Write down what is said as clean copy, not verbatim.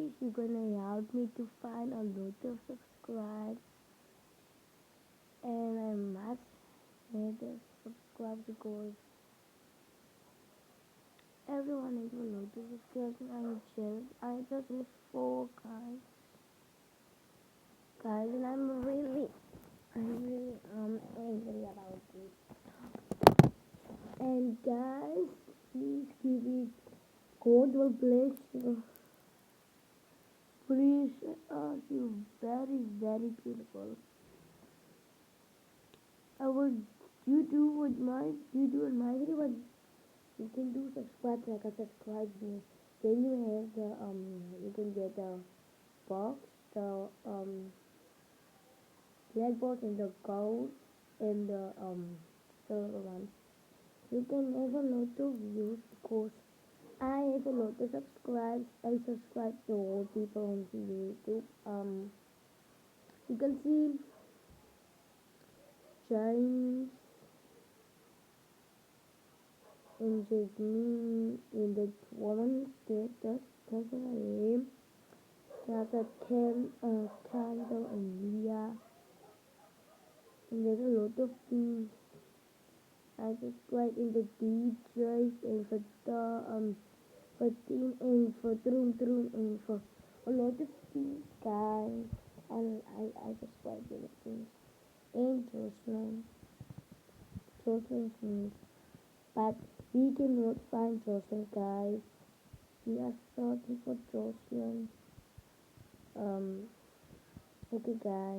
guys, you're gonna help me to find a lot of subscribers, and I must hit the subscribe because everyone needs a lot of subscribers, and I just have 4 guys, and I'm really angry about it. And guys, please give it. God will bless you. Please, you're very, very beautiful. I will you do with my you do in my video, but you can do subscribe like a subscribe me. Then you have the you can get the box, the black box and the gold and the silver one. You can have a lot of views because I have a lot of subscribes. I subscribe to all people on YouTube. You can see James and Jasmine in the woman that's what I am. There's a Candle and Leah, and there's a lot of things. I subscribe in the DJs and for the for team and for Troom and for a lot of things, guys. And I subscribe to the things. And Jocelyn's news, but we cannot find Jocelyn, guys. We are searching for Jocelyn. Okay, guys.